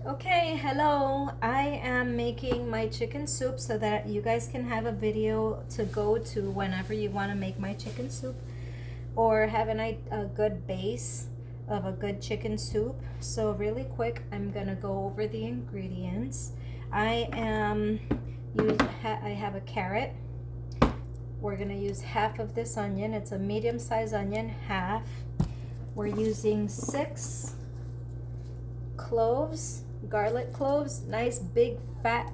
Okay, hello. I am making my chicken soup so that you guys can have a video to go to whenever you want to make my chicken soup or have a good base of a good chicken soup. So really quick, I'm gonna go over the ingredients. I am I have a carrot. We're gonna use half of this onion. It's a medium-sized onion, half. We're using 6 cloves, garlic cloves, nice big fat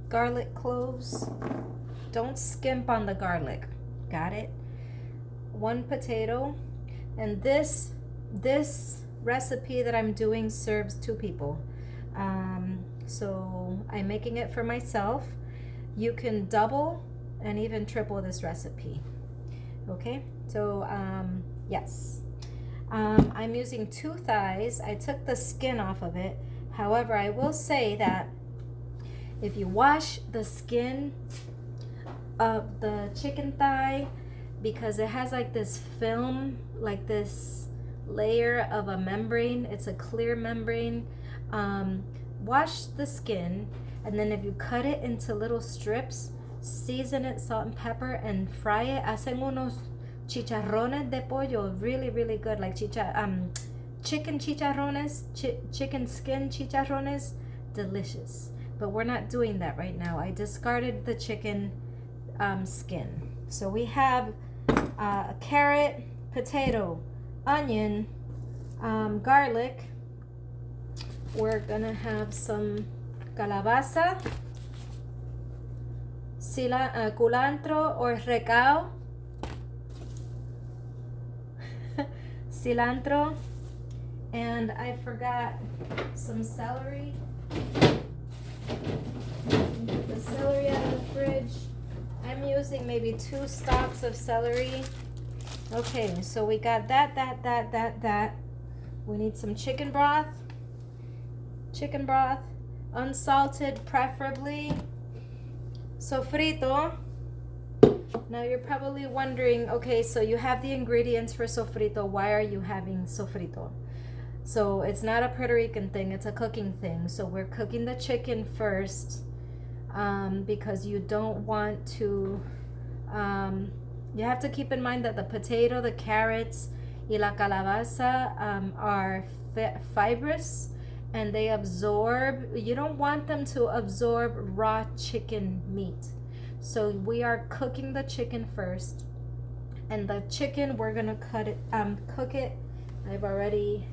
garlic cloves. Don't skimp on the garlic. Got it? 1 potato. And this recipe that I'm doing serves 2 people. So I'm making it for myself. You can double and even triple this recipe. Okay, so yes. I'm using 2 thighs. I took the skin off of it. However, I will say that if you wash the skin of the chicken thigh, because it has like this film, like this layer of a membrane, it's a clear membrane. Wash the skin, and then if you cut it into little strips, season it, salt and pepper, and fry it. Hacen unos chicharrones de pollo, really, really good, like chicken chicharrones, chicken skin chicharrones, delicious. But we're not doing that right now. I discarded the chicken skin. So we have a carrot, potato, onion, garlic. We're gonna have some calabaza, culantro or recao, cilantro, and I forgot some celery. Put the celery out of the fridge. I'm using maybe 2 stalks of celery. Okay, so we got that. We need some chicken broth. Unsalted preferably. Sofrito. Now you're probably wondering, okay, so you have the ingredients for sofrito. Why are you having sofrito? So it's not a Puerto Rican thing, it's a cooking thing. So we're cooking the chicken first because you don't want to, you have to keep in mind that the potato, the carrots, y la calabaza are fibrous, and they absorb, you don't want them to absorb raw chicken meat. So we are cooking the chicken first, and the chicken we're gonna cook it. I've already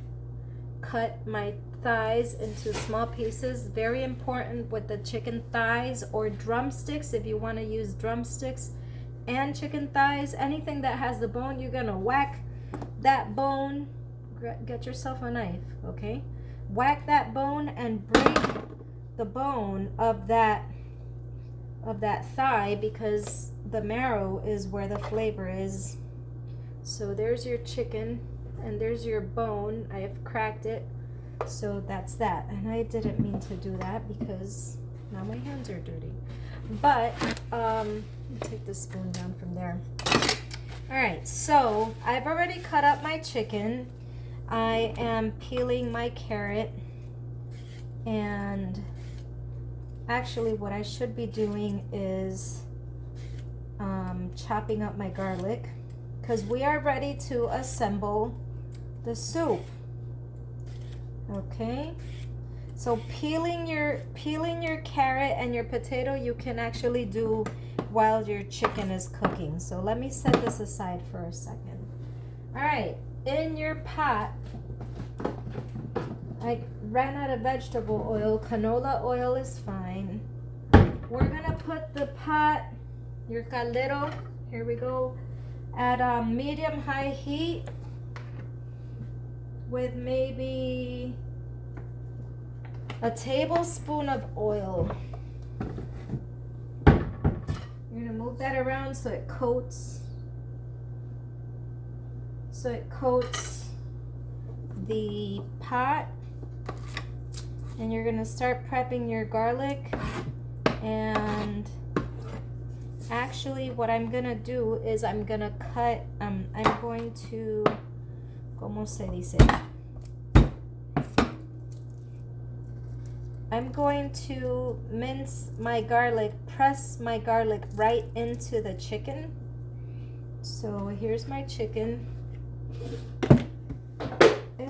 cut my thighs into small pieces. Very important with the chicken thighs or drumsticks, if you want to use drumsticks and chicken thighs, anything that has the bone, you're gonna whack that bone. Get yourself a knife, okay? Whack that bone and break the bone of that thigh, because the marrow is where the flavor is. So there's your chicken, and there's your bone. I have cracked it, so that's that. And I didn't mean to do that because now my hands are dirty. But let me take the spoon down from there. All right, so I've already cut up my chicken. I am peeling my carrot, and actually what I should be doing is chopping up my garlic, because we are ready to assemble the soup. Okay, so peeling your carrot and your potato you can actually do while your chicken is cooking. So let me set this aside for a second. All right, in your pot, I ran out of vegetable oil. Canola oil is fine. We're gonna put the pot, your caldero, here we go, at medium-high heat with maybe a tablespoon of oil. You're gonna move that around so it coats the pot. And you're gonna start prepping your garlic. And actually what I'm gonna do is I'm gonna cut, I'm going to, ¿cómo se dice? I'm going to mince my garlic, press my garlic right into the chicken. So here's my chicken.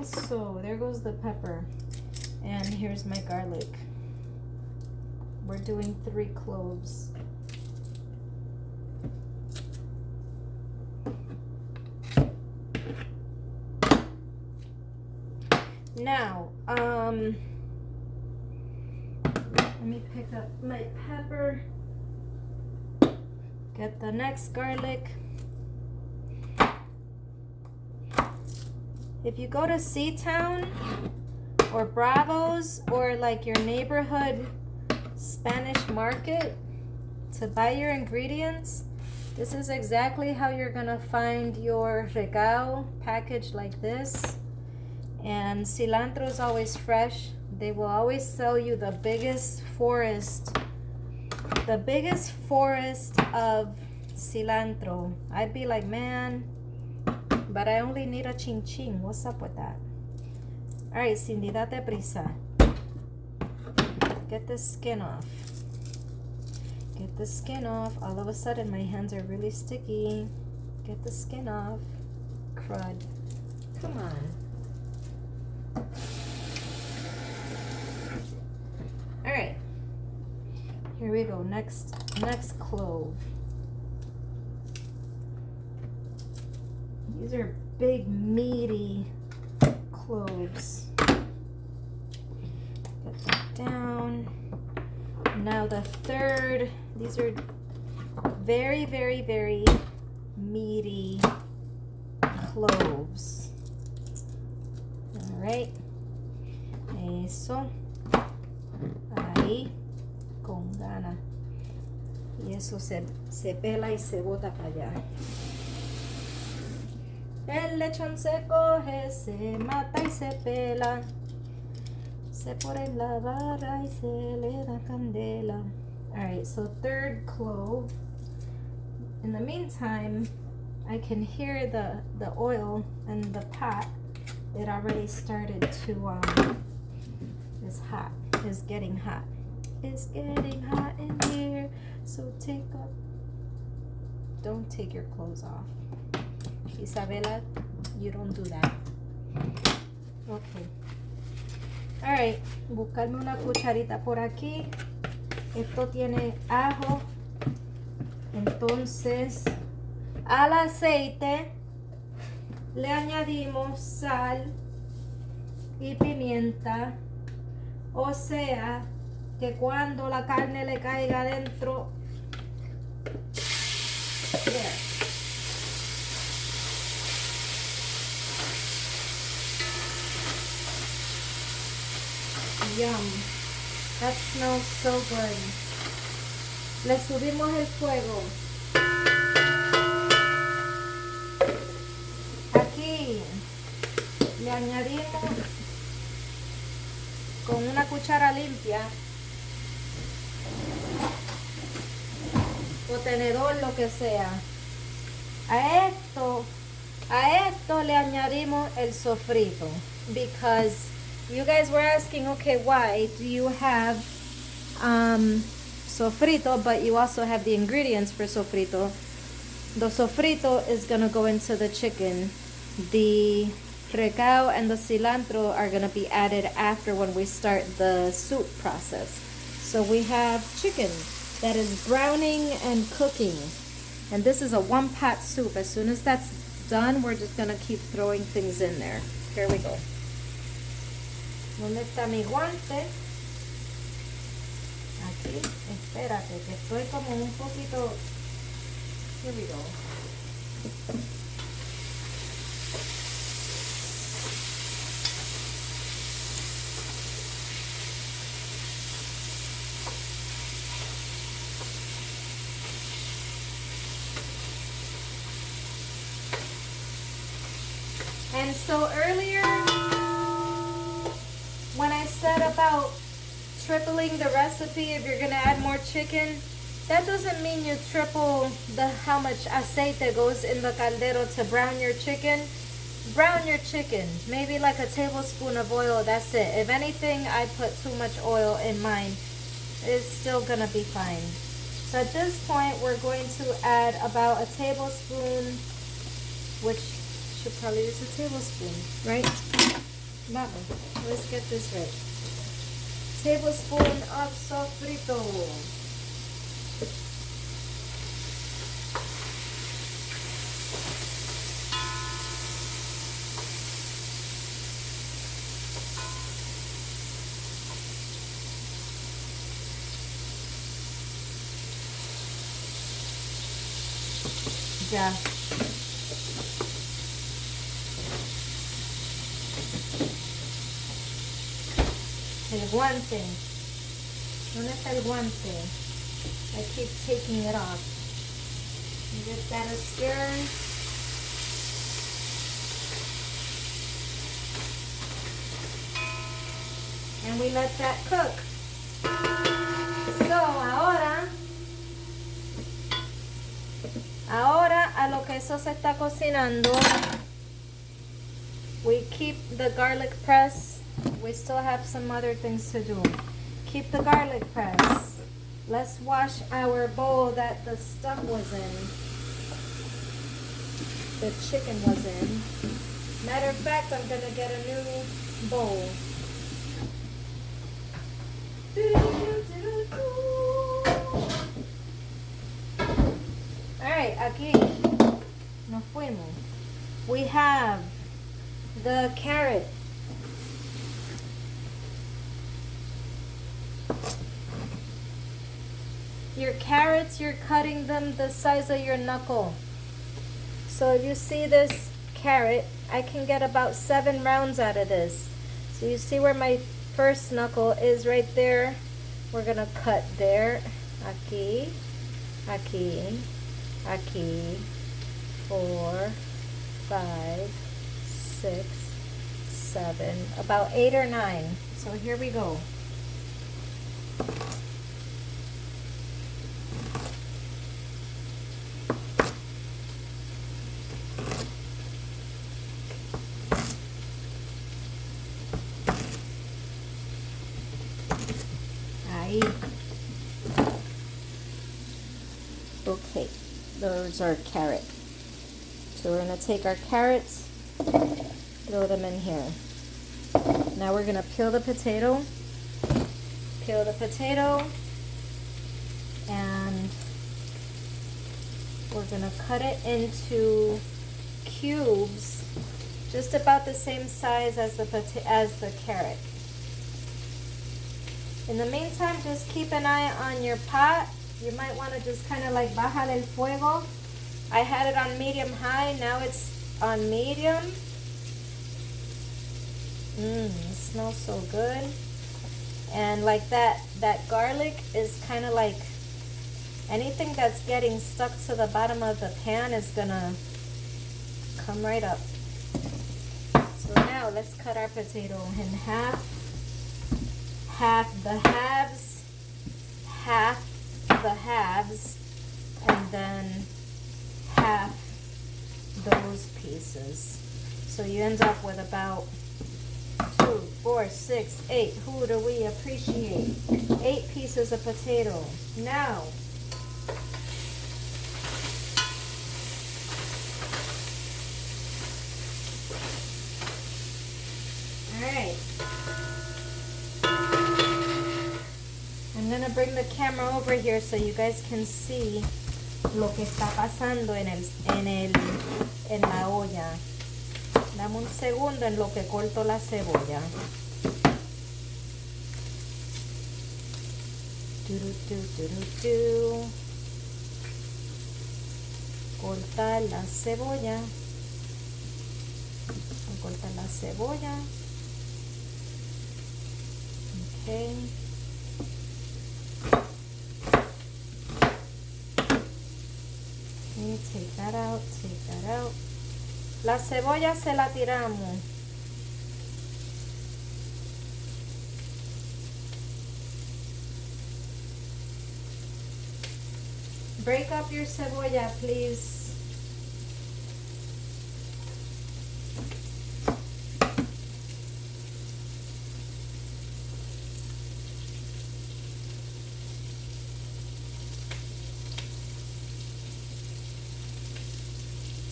So there goes the pepper. And here's my garlic. We're doing 3 cloves. Now, let me pick up my pepper. Get the next garlic. If you go to Seatown or Bravo's or like your neighborhood Spanish market to buy your ingredients, this is exactly how you're gonna find your recao packaged like this. And cilantro is always fresh. They will always sell you the biggest forest of cilantro. I'd be like, man, but I only need a ching ching. What's up with that? All right, Cindy, date prisa. Get the skin off. Get the skin off. All of a sudden, my hands are really sticky. Get the skin off. Crud. Come on. All right. Here we go. Next clove. These are big, meaty cloves. Get that down. Now the third. These are very, very, very meaty cloves. All right. Eso. Ahí. Con gana. Y eso se pela y se bota para allá. El lechón se coge, se mata y se pela. Se pone en la barra y se le da candela. Alright, so third clove. In the meantime, I can hear the oil and the pot. It already started to, is hot, is getting hot. It's getting hot in here, so don't take your clothes off. Isabela, you don't do that. Okay. Alright, buscarme una cucharita por aquí. Esto tiene ajo. Entonces, al aceite le añadimos sal y pimienta. O sea, que cuando la carne le caiga adentro, there. Yum. That smells so good. Le subimos el fuego. Aquí le añadimos con una cuchara limpia o tenedor, lo que sea. A esto le añadimos el sofrito, because you guys were asking, okay, why do you have sofrito, but you also have the ingredients for sofrito? The sofrito is gonna go into the chicken. The recao and the cilantro are gonna be added after when we start the soup process. So we have chicken that is browning and cooking. And this is a one-pot soup. As soon as that's done, we're just gonna keep throwing things in there. Here we go. ¿Dónde está mi guante? Aquí, espérate, que estoy como un poquito. Here we go. And so earlier, when I said about tripling the recipe, if you're gonna add more chicken, that doesn't mean you triple how much aceite goes in the caldero to brown your chicken. brown your chicken. Maybe like a tablespoon of oil, that's it. If anything, I put too much oil in mine. It's still gonna be fine. So at this point, we're going to add about a tablespoon, which should probably use a tablespoon, right? Vamos, let's get this right. Tablespoon of sofrito. Ya. El guante. ¿Dónde está el guante? I keep taking it off. Give that a stir. And we let that cook. So, ahora a lo que eso se está cocinando, we keep the garlic press. We still have some other things to do. Keep the garlic press. Let's wash our bowl that the stuff was in. The chicken was in. Matter of fact, I'm gonna get a new bowl. Alright, aquí nos fuimos. We have the carrot. Your carrots, you're cutting them the size of your knuckle. So if you see this carrot, I can get about 7 rounds out of this. So you see where my first knuckle is right there? We're gonna cut there. Aquí, aquí, aquí, 4, 5, 6, 7, about 8 or 9. So here we go. Ahí. Okay, those are carrot. So we're going to take our carrots, throw them in here. Now we're going to peel the potato. Peel the potato. And we're going to cut it into cubes, just about the same size as the carrot. In the meantime, just keep an eye on your pot. You might want to just kind of like bajar el fuego. I had it on medium high, now it's on medium. It smells so good. And like that garlic is kind of like anything that's getting stuck to the bottom of the pan is gonna come right up. So now let's cut our potato in half. Half the halves, half the halves, and then half those pieces. So you end up with about 2, 4, 6, 8. Who do we appreciate? 8 pieces of potato. Now, alright. I'm gonna bring the camera over here so you guys can see lo que está pasando en la olla. Dame un segundo en lo que corto la cebolla. Cortar la cebolla. Cortar la cebolla. Okay. Okay, take that out, take that out. La cebolla se la tiramos. Break up your cebolla, please.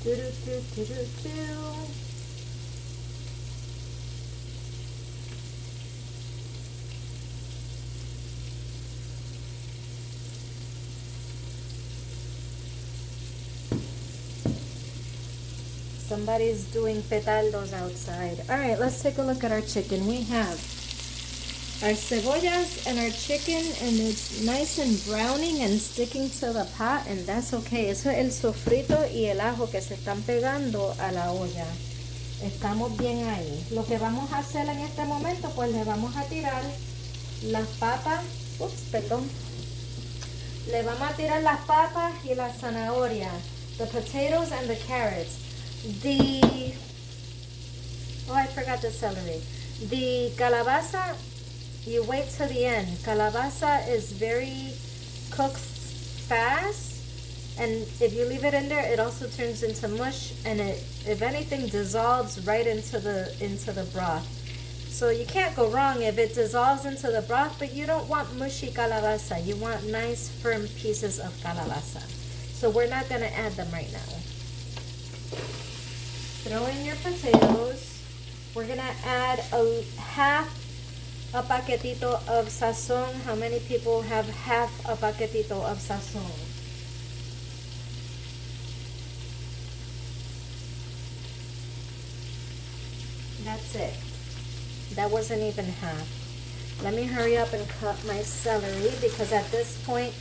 Do, do, do, do, do, do. Somebody's doing petardos outside. All right, let's take a look at our chicken. We have our cebollas and our chicken, and it's nice and browning and sticking to the pot, and that's okay. Eso es el sofrito y el ajo que se están pegando a la olla. Estamos bien ahí. Lo que vamos a hacer en este momento, pues le vamos a tirar las papas. Ups, perdón. Le vamos a tirar las papas y la zanahoria. The potatoes and the carrots. I forgot the celery. The calabaza, you wait till the end. Calabaza is very cooks fast, and if you leave it in there, it also turns into mush, and it, if anything, dissolves right into the broth. So you can't go wrong if it dissolves into the broth, but you don't want mushy calabaza. You want nice, firm pieces of calabaza. So we're not gonna add them right now. Throw in your potatoes. We're gonna add half a paquetito of sazon. How many people have half a paquetito of sazon? That's it. That wasn't even half. Let me hurry up and cut my celery, because at this point,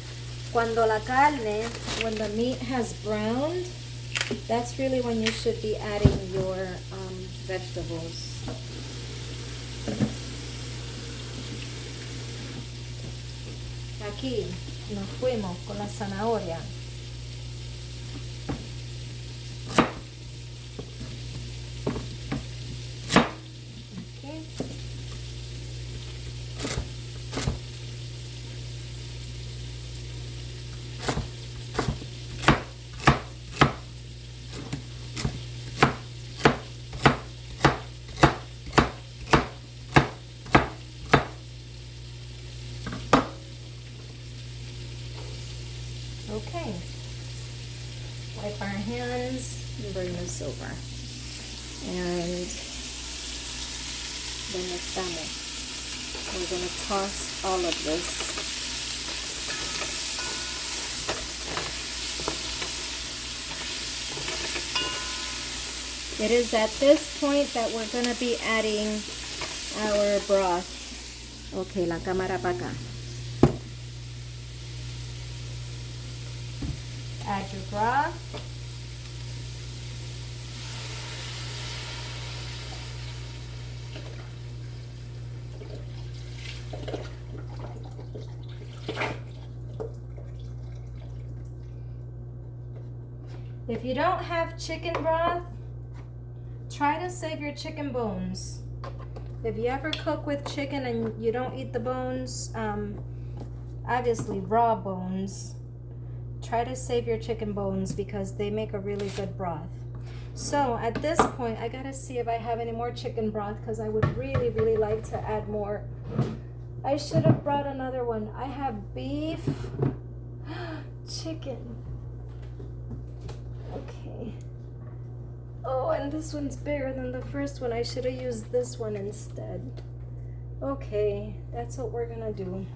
when the meat has browned, that's really when you should be adding your vegetables. Aquí nos fuimos con la zanahoria. Okay. Okay, wipe our hands and bring this over. And then we're going to toss all of this. It is at this point that we're going to be adding our broth. Okay, la cámara para acá. Add your broth. If you don't have chicken broth, try to save your chicken bones. If you ever cook with chicken and you don't eat the bones, obviously raw bones, try to save your chicken bones because they make a really good broth. So at this point, I gotta see if I have any more chicken broth because I would really, really like to add more. I should have brought another one. I have beef, chicken. Okay. Oh, and this one's bigger than the first one. I should have used this one instead. Okay, that's what we're gonna do.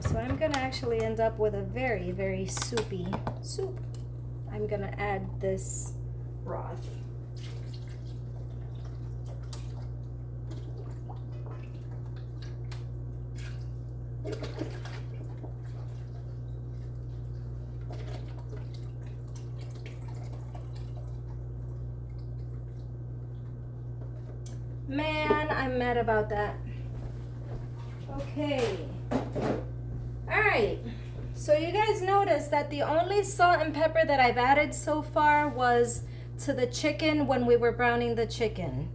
So I'm gonna actually end up with a very, very soupy soup. I'm gonna add this broth. Man, I'm mad about that. Okay. Alright. So you guys noticed that the only salt and pepper that I've added so far was to the chicken when we were browning the chicken.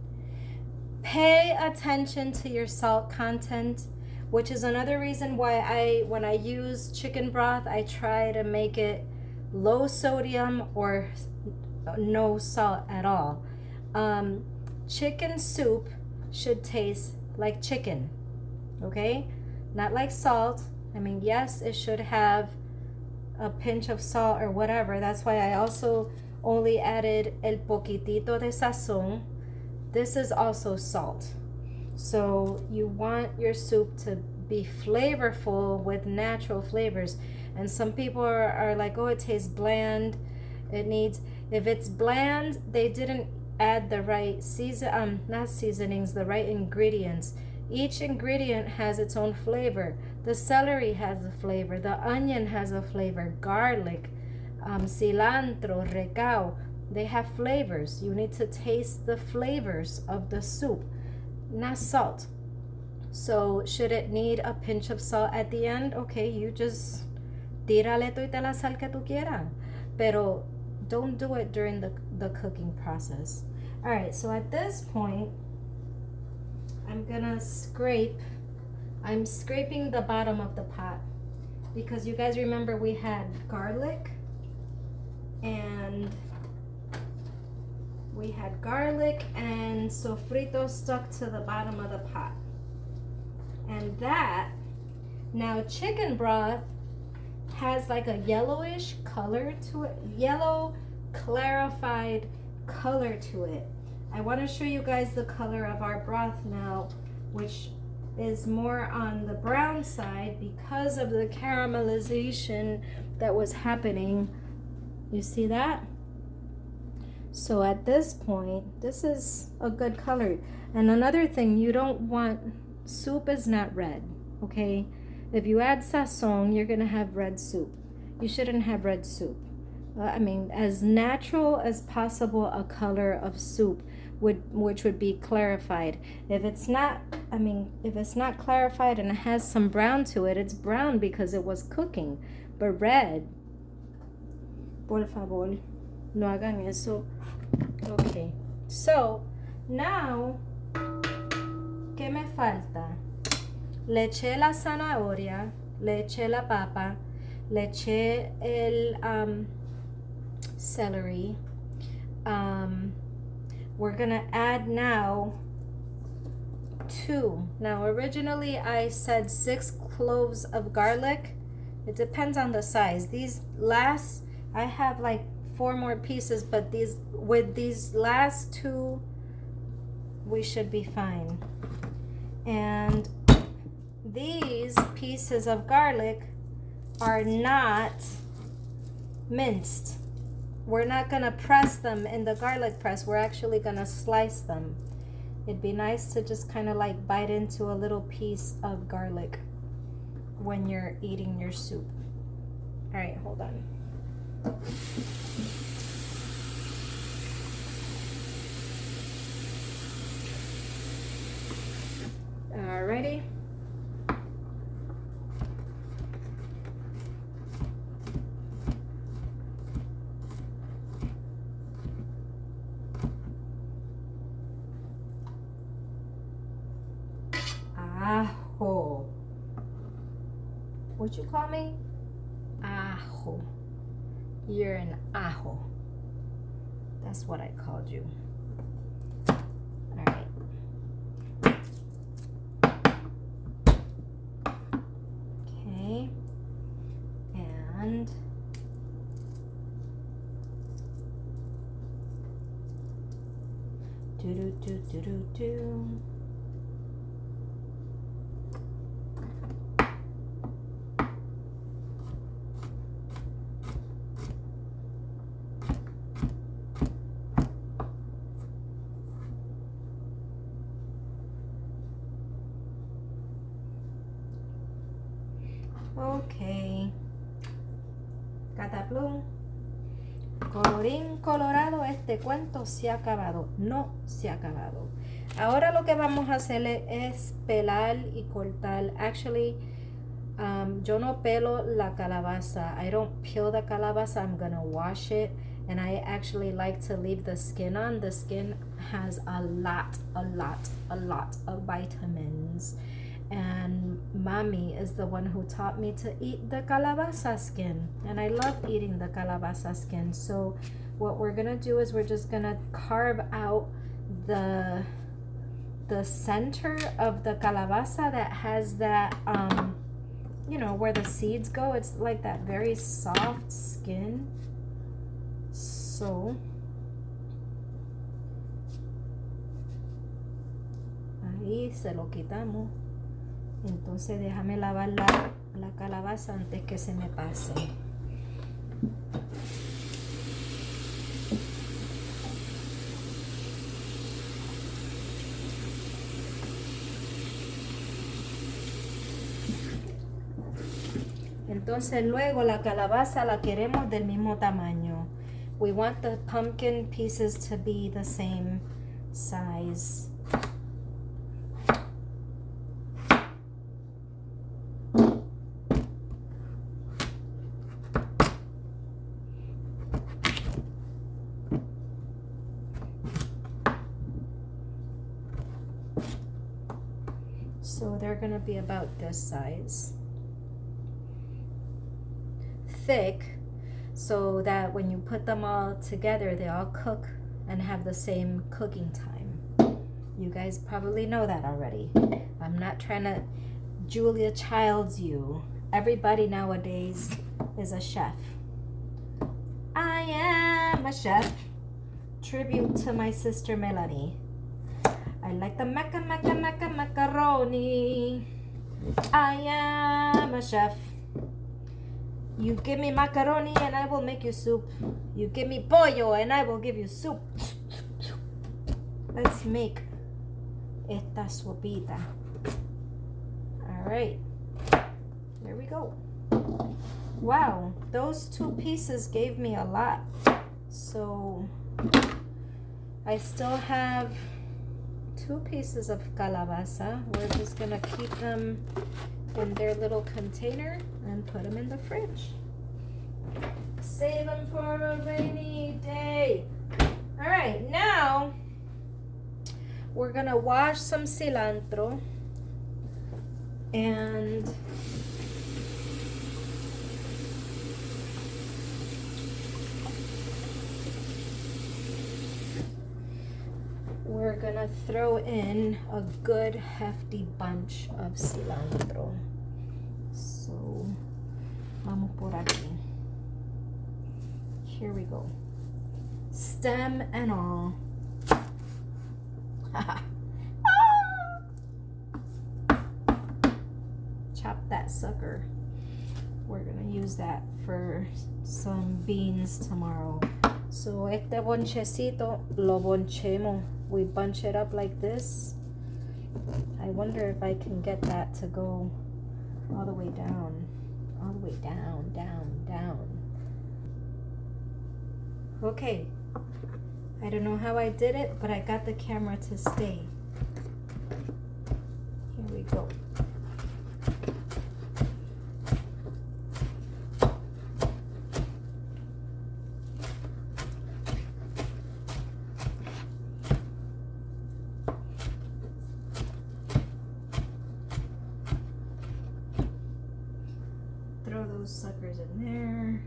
Pay attention to your salt content, which is another reason why when I use chicken broth, I try to make it low sodium or no salt at all. Chicken soup should taste like chicken, okay? Not like salt. I mean, yes, it should have a pinch of salt or whatever. That's why I also only added el poquitito de sazón. This is also salt. So you want your soup to be flavorful with natural flavors. And some people are like, oh, it tastes bland. It needs, if it's bland, they didn't add the right not seasonings, the right ingredients. Each ingredient has its own flavor. The celery has a flavor. The onion has a flavor. Garlic, cilantro, recao. They have flavors. You need to taste the flavors of the soup, not salt. So should it need a pinch of salt at the end? Okay, you just tírale toda la sal que tú quieras. Pero don't do it during the cooking process. All right, so at this point, I'm gonna I'm scraping the bottom of the pot because you guys remember we had garlic and sofrito stuck to the bottom of the pot. And that, now chicken broth has like a yellowish color to it, yellow clarified color to it. I want to show you guys the color of our broth now, which is more on the brown side because of the caramelization that was happening. You see that? So at this point, this is a good color. And another thing, you don't want, soup is not red, okay? If you add sazon, you're gonna have red soup. You shouldn't have red soup. I mean, as natural as possible a color of soup which would be clarified. If it's not clarified and it has some brown to it, it's brown because it was cooking. But red, por favor, no hagan eso. Okay, so now, ¿qué me falta? Le eché la zanahoria, le eché la papa, le eché el celery. We're gonna add now 2. Now originally I said 6 cloves of garlic. It depends on the size. These last, I have like 4 more pieces, but with these last 2 we should be fine. And these pieces of garlic are not minced. We're not gonna press them in the garlic press. We're actually gonna slice them. It'd be nice to just kind of like bite into a little piece of garlic when you're eating your soup. All right, hold on. Alrighty. Ajo. What you call me? Ajo. You're an ajo. That's what I called you. All right. Okay. And do. Okay. Cataplum. Colorín colorado, este cuento se ha acabado. No se ha acabado. Ahora lo que vamos a hacerle es pelar y cortar. Actually, yo no pelo la calabaza. I don't peel the calabaza. I'm gonna wash it. And I actually like to leave the skin on. The skin has a lot of vitamins. And mommy is the one who taught me to eat the calabaza skin, and I love eating the calabaza skin. So what we're gonna do is we're just gonna carve out the center of the calabaza that has that you know, where the seeds go. It's like that very soft skin, So ahí se lo quitamos. Entonces déjame lavar la calabaza antes que se me pase. Entonces luego la calabaza la queremos del mismo tamaño. We want the pumpkin pieces to be the same size. So they're gonna be about this size. Thick, so that when you put them all together, they all cook and have the same cooking time. You guys probably know that already. I'm not trying to Julia Childs you. Everybody nowadays is a chef. I am a chef. Tribute to my sister Melanie. I like the macaroni. I am a chef. You give me macaroni and I will make you soup. You give me pollo and I will give you soup. Let's make esta sopita. All right, there we go. Wow, those two pieces gave me a lot. So I still have 2 pieces of calabaza. We're just gonna keep them in their little container and put them in the fridge. Save them for a rainy day. All right, now we're gonna wash some cilantro and we're gonna throw in a good hefty bunch of cilantro. So, vamos por aquí. Here we go. Stem and all. Chop that sucker. We're gonna use that for some beans tomorrow. So este bonchecito lo bonchemos. We bunch it up like this. I wonder if I can get that to go all the way down. All the way down, down, down. Okay. I don't know how I did it, but I got the camera to stay. Here we go. Throw those suckers in there.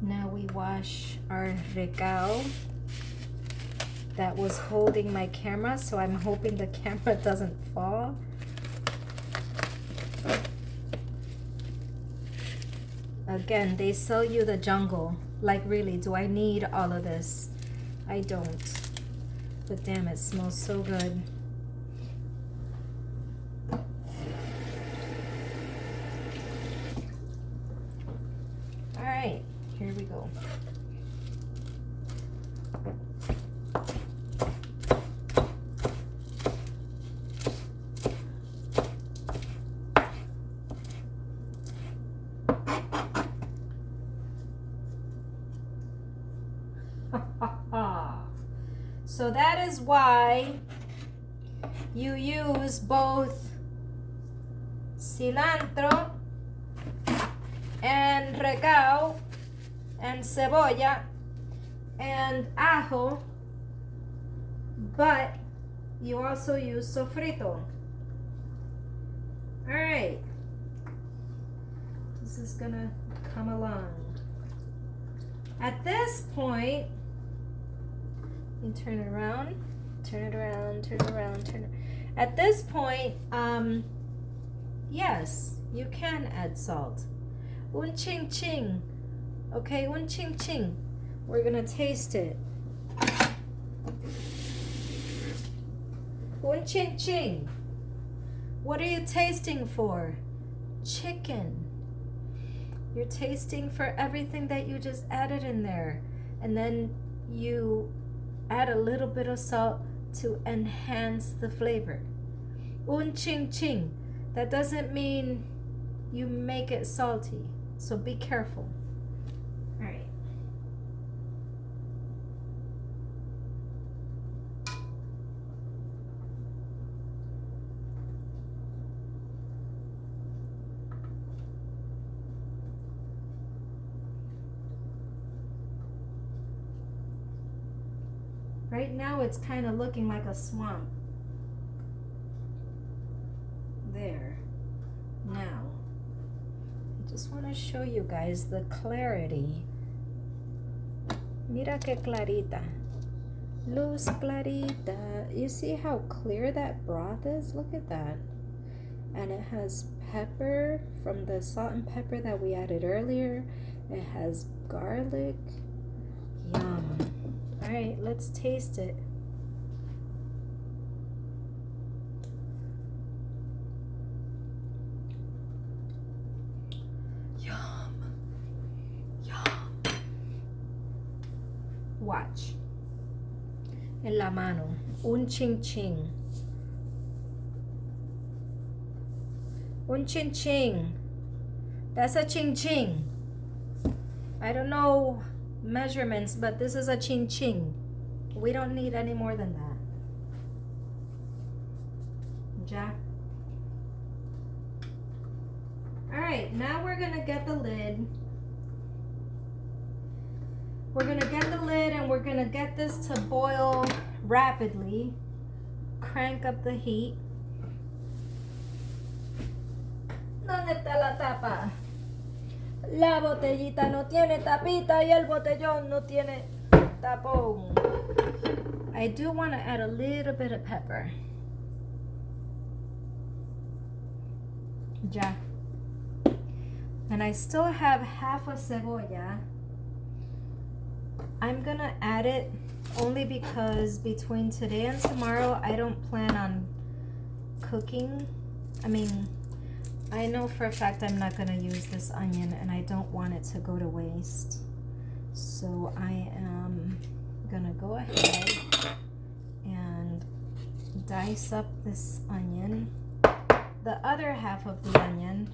Now we wash our recao that was holding my camera, so I'm hoping the camera doesn't fall. Again, they sell you the jungle. Like, really, do I need all of this? I don't. But damn, it smells so good. All right, here we go. So that is why you use both cilantro and recao and cebolla and ajo, but you also use sofrito. All right, this is gonna come along. At this point, you turn it around, turn it around, turn it around, turn it. At this point, yes, you can add salt. Un ching ching. Okay, un ching ching. We're gonna taste it. Un ching ching. What are you tasting for? Chicken. You're tasting for everything that you just added in there. And then you add a little bit of salt to enhance the flavor. Un ching ching. That doesn't mean you make it salty. So be careful. All right. Right now it's kind of looking like a swamp. There. Now, I just want to show you guys the clarity. Mira que clarita. Luz clarita. You see how clear that broth is? Look at that. And it has pepper from the salt and pepper that we added earlier. It has garlic. Yum. All right, let's taste it. Yum. Yum. Watch. En la mano. Un ching ching. Un ching ching. That's a ching ching. I don't know measurements, but this is a ching ching. We don't need any more than that. Ja. Alright, now we're gonna get the lid. We're gonna get the lid and we're gonna get this to boil rapidly. Crank up the heat. ¿Dónde está la tapa? La botellita no tiene tapita y el botellón no tiene tapón. I do want to add a little bit of pepper. Ya. And I still have half a cebolla. I'm gonna add it only because between today and tomorrow I don't plan on cooking. I know for a fact I'm not gonna use this onion and I don't want it to go to waste. So I am gonna go ahead and dice up this onion. The other half of the onion,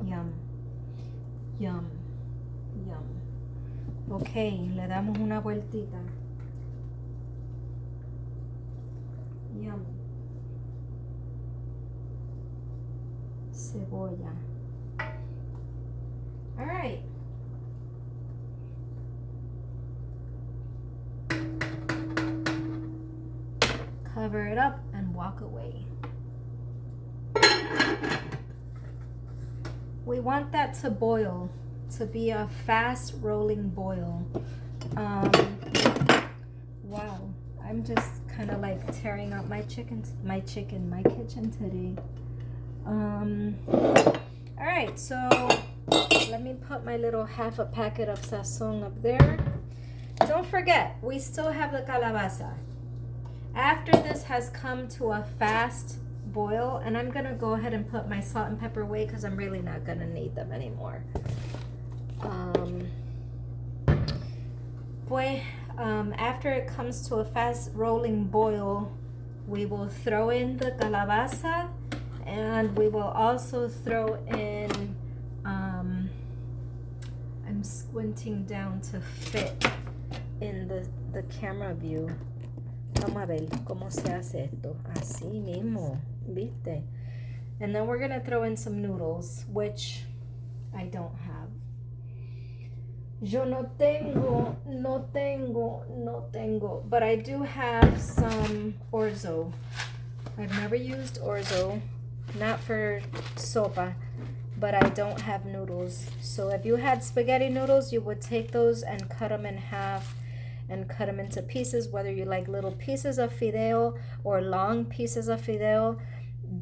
yum, yum, yum. Ok, le damos una vueltita. Yum. Cebolla. All right. Cover it up and walk away. We want that to boil, to be a fast rolling boil. Wow, I'm just kind of like tearing up my kitchen today. All right, so let me put my little half a packet of sazon up there. Don't forget, we still have the calabaza. After this has come to a fast boil, and I'm gonna go ahead and put my salt and pepper away because I'm really not gonna need them anymore. After it comes to a fast rolling boil, we will throw in the calabaza, and we will also throw in, I'm squinting down to fit in the camera view. Vamos a ver cómo se hace esto. Así mismo, ¿viste? And then we're gonna throw in some noodles, which I don't have. Yo no tengo, but I do have some orzo. I've never used orzo, not for sopa. but I don't have noodles. So if you had spaghetti noodles, you would take those and cut them in half and cut them into pieces, whether you like little pieces of fideo or long pieces of fideo.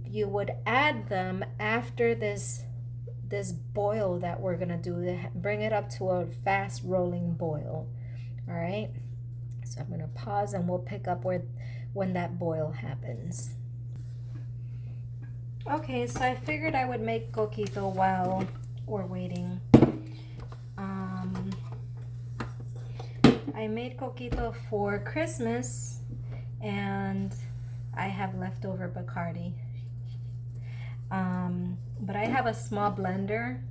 You would add them after this boil that we're gonna do. Bring it up to a fast rolling boil. All right, so I'm gonna pause and we'll pick up when that boil happens. Okay, so I figured I would make coquito while we're waiting. I made coquito for Christmas and I have leftover Bacardi. But I have a small blender,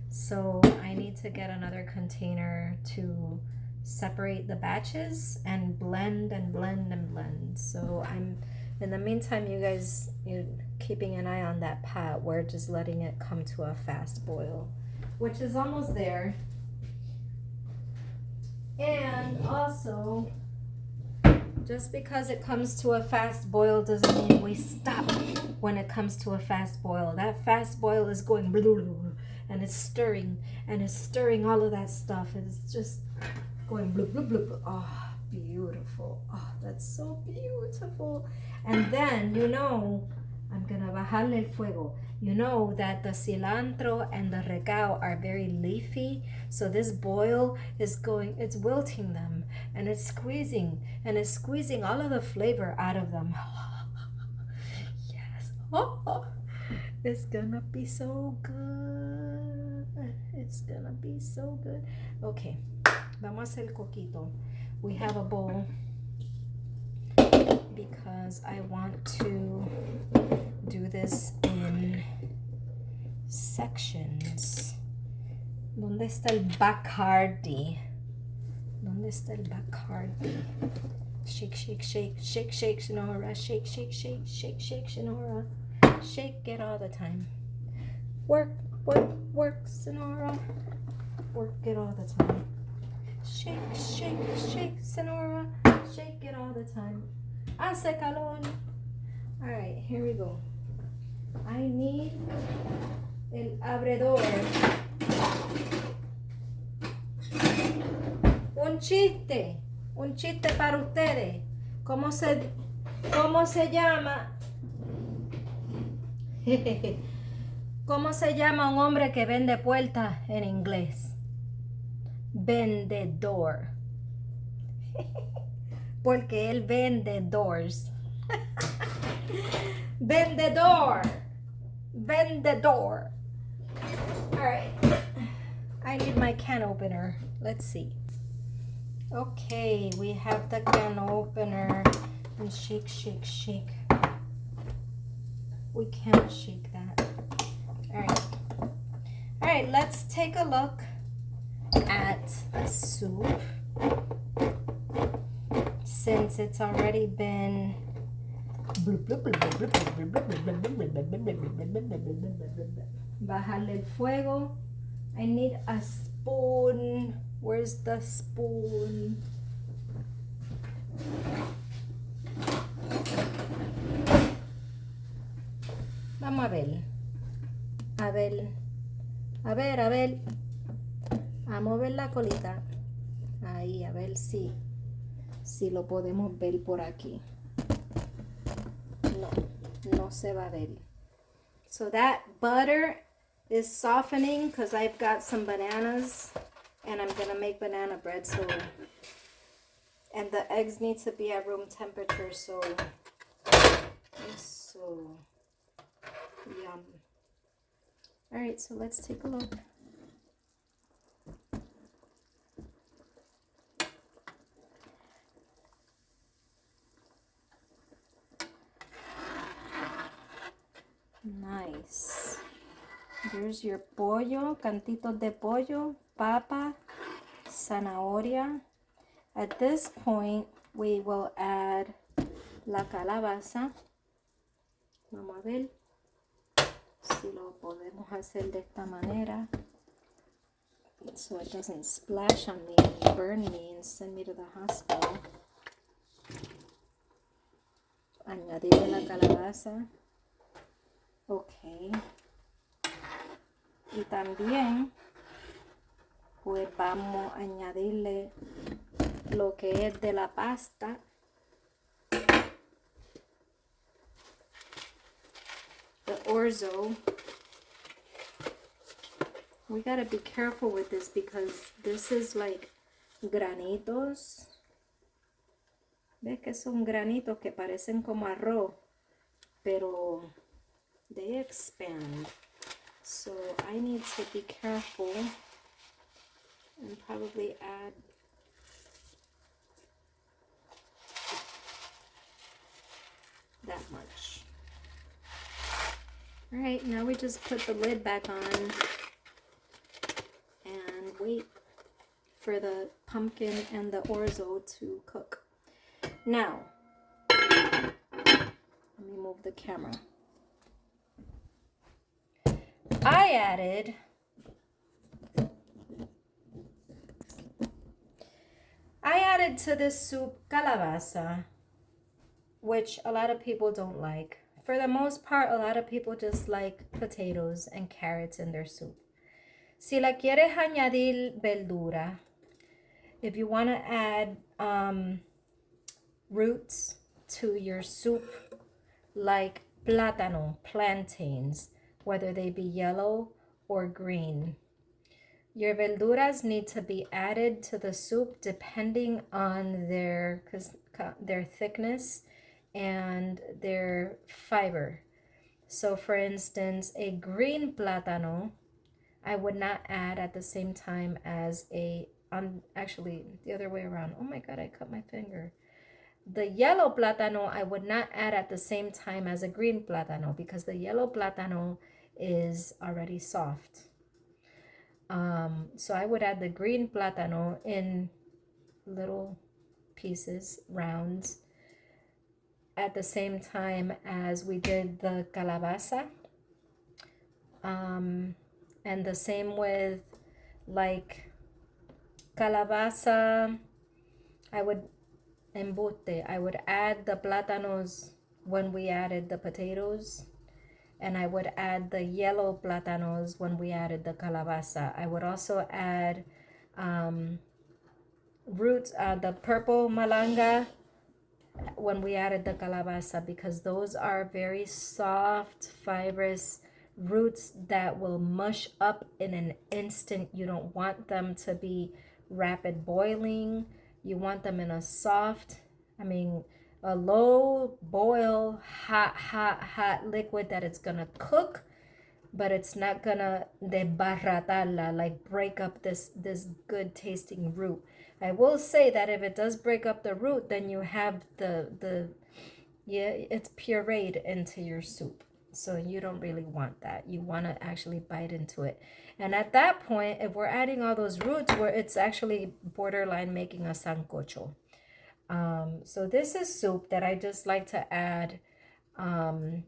so I need to get another container to separate the batches and blend and blend and blend. So in the meantime, you guys, you're keeping an eye on that pot. We're just letting it come to a fast boil, which is almost there. And also, just because it comes to a fast boil doesn't mean we stop when it comes to a fast boil. That fast boil is going blah, blah, blah, and it's stirring all of that stuff. It's just going blah, blah, blah, blah. Oh, beautiful. Oh, that's so beautiful. And then, I'm gonna bajarle el fuego. You know that the cilantro and the recao are very leafy, so this boil is it's wilting them, and it's squeezing all of the flavor out of them. Yes. Oh, it's gonna be so good. It's gonna be so good. Okay, vamos a hacer el coquito. We have a bowl because I want to do this in sections. ¿Dónde está el Bacardi? ¿Dónde está el Bacardi? Shake, shake, shake, shake, shake, Sonora. Shake, shake, shake, shake, shake, Sonora. Shake it all the time. Work, work, work, Sonora. Work it all the time. Shake, shake, shake, Sonora. Shake it all the time. Hace calor. All right, here we go. I need el abredor. Un chiste para ustedes. ¿Cómo se llama? ¿Cómo se llama un hombre que vende puertas en inglés? Vendedor. Porque él vende doors. Vendedor. Vendedor. All right. I need my can opener. Let's see. Okay, we have the can opener. And shake, shake, shake. We can't shake that. All right. All right, let's take a look at the soup. Since it's already been bajarle el fuego. I need a spoon. Where's the spoon? Vamos a ver. A ver. A ver, a ver. A mover la colita. Ahí, a ver si lo podemos ver por aquí. No se va a ver. So that butter is softening because I've got some bananas and I'm gonna make banana bread. And the eggs need to be at room temperature, so it's so yum. All right, so let's take a look. Nice. There's your pollo, cantitos de pollo, papa, zanahoria. At this point, we will add la calabaza. Vamos a ver si lo podemos hacer de esta manera so it doesn't splash on me and burn me and send me to the hospital. Añadirle la calabaza. Okay. Y también pues vamos a añadirle lo que es de la pasta. The orzo. We gotta be careful with this because this is like granitos. ¿Ves que son granitos que parecen como arroz? Pero they expand. So I need to be careful and probably add that much. All right, now we just put the lid back on and wait for the pumpkin and the orzo to cook. Now, let me move the camera. I added to this soup calabaza, which a lot of people don't like. For the most part, a lot of people just like potatoes and carrots in their soup. Si la quieres añadir verdura, if you want to add roots to your soup, like plátano, plantains, whether they be yellow or green. Your verduras need to be added to the soup depending on their thickness and their fiber. So for instance, a green plátano, I would not add at the same time as actually the other way around. Oh my God, I cut my finger. The yellow plátano, I would not add at the same time as a green plátano because the yellow plátano is already soft. So I would add the green plátano in little pieces, rounds, at the same time as we did the calabaza. And the same with like calabaza, I would add the plátanos when we added the potatoes, and I would add the yellow plátanos when we added the calabaza. I would also add roots, the purple malanga, when we added the calabaza, because those are very soft, fibrous roots that will mush up in an instant. You don't want them to be rapid boiling. You want them in a low boil, hot liquid that it's gonna cook, but it's not gonna desbaratarla, like break up this good tasting root. I will say that if it does break up the root, then you have it's pureed into your soup. So you don't really want that. You want to actually bite into it. And at that point, if we're adding all those roots, it's actually borderline making a sancocho. So this is soup that I just like to add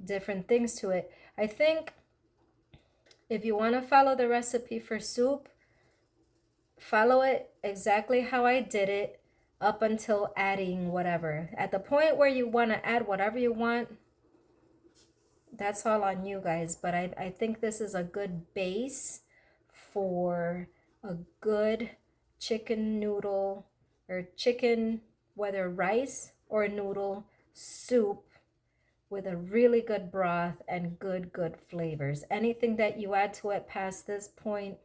different things to it. I think if you want to follow the recipe for soup, follow it exactly how I did it up until adding whatever. At the point where you want to add whatever you want, that's all on you guys. But I think this is a good base for a good chicken noodle or chicken, whether rice or noodle soup, with a really good broth and good flavors. Anything that you add to it past this point,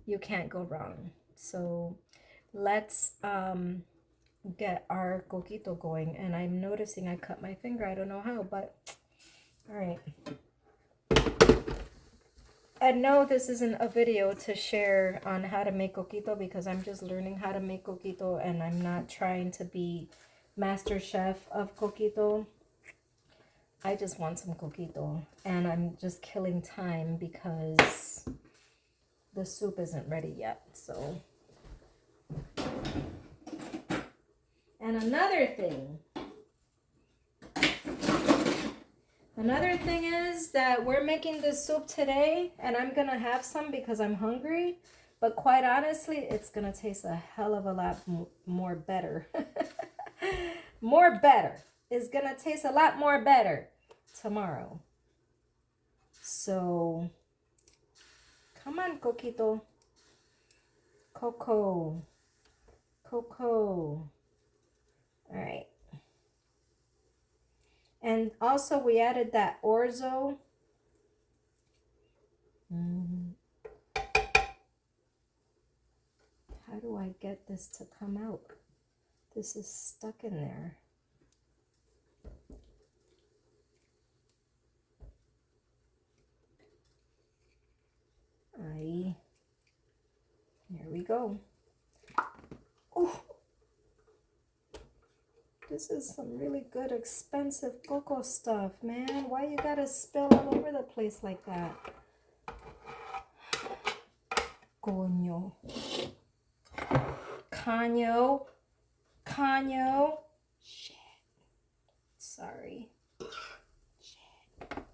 you can't go wrong. So let's get our coquito going. And I'm noticing I cut my finger. I don't know how, but all right. And no, this isn't a video to share on how to make coquito because I'm just learning how to make coquito and I'm not trying to be master chef of coquito. I just want some coquito and I'm just killing time because the soup isn't ready yet. So, and another thing is that we're making this soup today and I'm gonna have some because I'm hungry, but quite honestly, it's gonna taste a hell of a lot more better. More better. It's gonna taste a lot more better tomorrow. So Come on, Coquito. Coco. Coco. All right. And also we added that orzo. How do I get this to come out? This is stuck in there. Ahí. There we go. Oh, this is some really good expensive cocoa stuff, man. Why you gotta spill all over the place like that? Coño. Caño. Caño. Shit. Sorry. Shit. Damn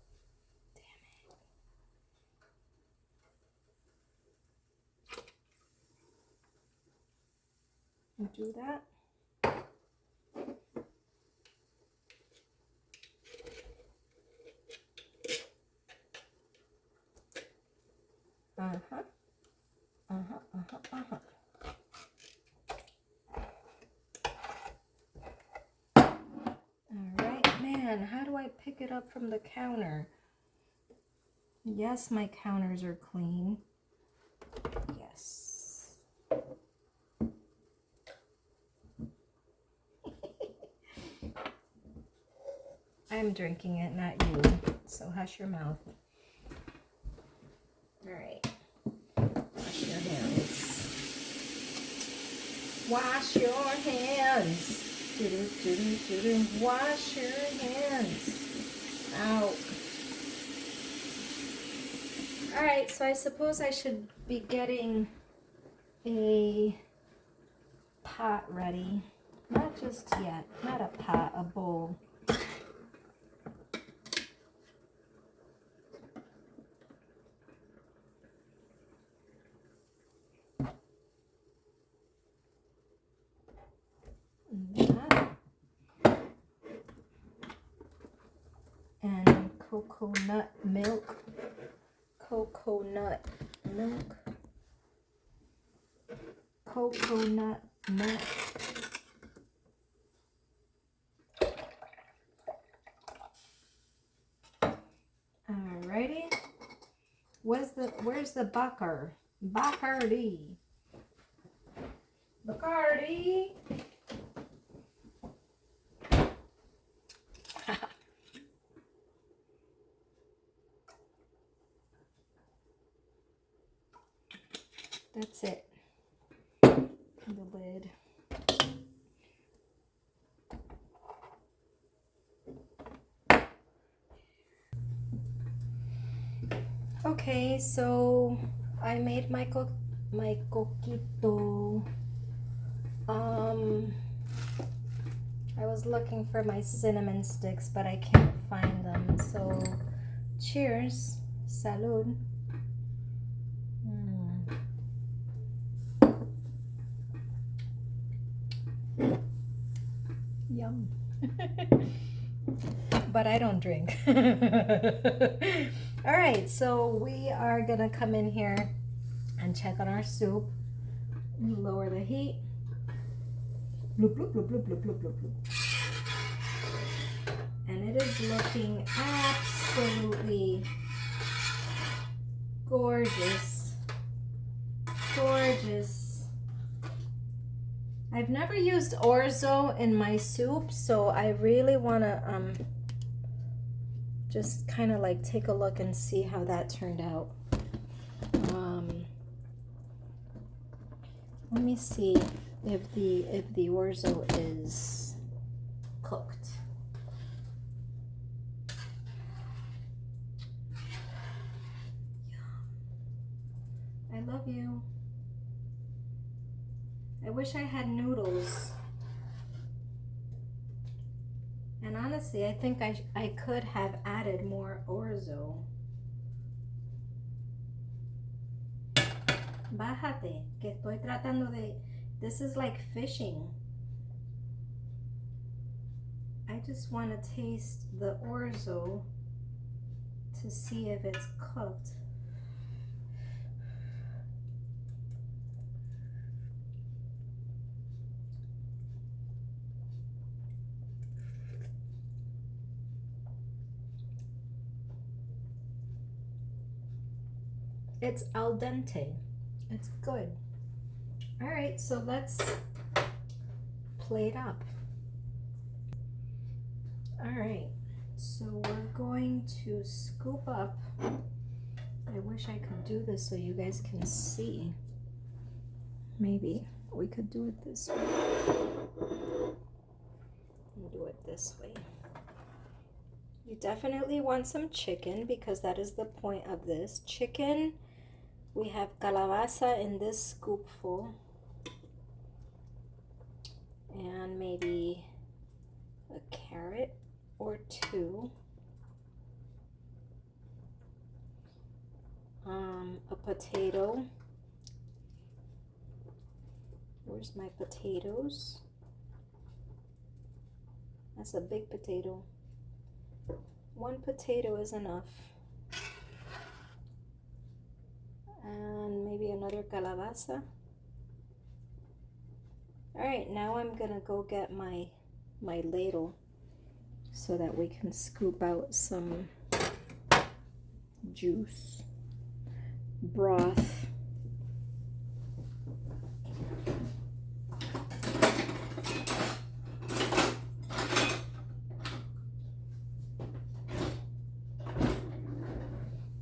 it. Do that. Uh-huh. Uh-huh, uh-huh, uh-huh. All right, man, how do I pick it up from the counter? Yes, my counters are clean. Yes. I'm drinking it, not you. So hush your mouth. All right. Wash your hands. Wash your hands. Wash your hands. Out. All right, so I suppose I should be getting a pot ready. Not just yet, not a pot, a bowl. And coconut milk. Coconut milk. Coconut milk. Alrighty. Where's the Bacar? Bacardi. Bacardi. That's it. The lid. Okay, so I made my coquito. I was looking for my cinnamon sticks, but I can't find them. So, cheers, salud. Yum. But I don't drink. All right, so we are gonna come in here and check on our soup. Lower the heat. Bloop, bloop, bloop, bloop, bloop, bloop, bloop, bloop. And it is looking absolutely gorgeous. Gorgeous. I've never used orzo in my soup, so I really want to just kind of like take a look and see how that turned out. Let me see if the orzo is cooked. I love you. I wish I had noodles. And honestly, I think I could have added more orzo. Bájate, que estoy tratando de... This is like fishing. I just want to taste the orzo to see if it's cooked. It's al dente. It's good. All right, so let's plate up. All right, so we're going to scoop up. I wish I could do this so you guys can see. Maybe we could do it this way. And do it this way. You definitely want some chicken because that is the point of this. Chicken, we have calabaza in this scoopful. And maybe a carrot or two. A potato. Where's my potatoes? That's a big potato. One potato is enough. And maybe another calabaza. All right, now I'm gonna go get my ladle so that we can scoop out some juice, broth.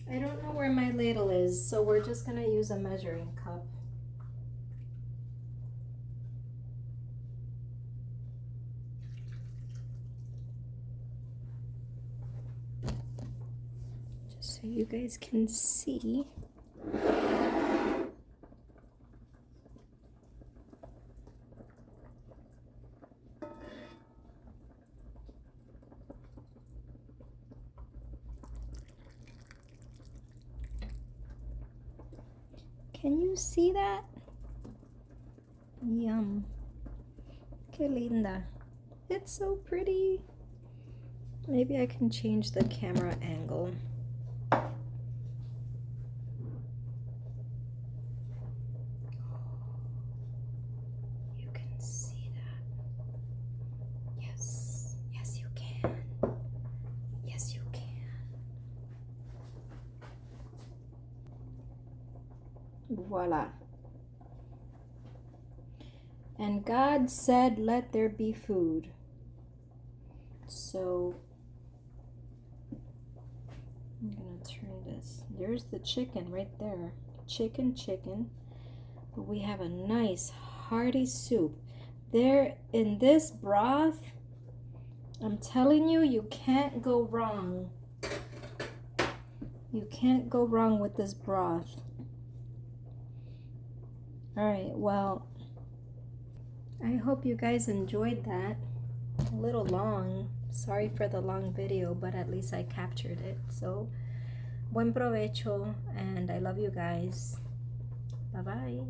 I don't know where my ladle is, so we're just gonna use a measuring cup. Just so you guys can see. Can you see that? Yum. Que linda. It's so pretty. Maybe I can change the camera angle. You can see that. Yes. Yes, you can. Yes, you can. Voila. And God said, let there be food. So I'm gonna turn this. There's the chicken right there. Chicken. But we have a nice hearty soup. There in this broth, I'm telling you, you can't go wrong. You can't go wrong with this broth. All right, well, I hope you guys enjoyed that. A little long. Sorry for the long video, but at least I captured it. So, buen provecho, and I love you guys. Bye-bye.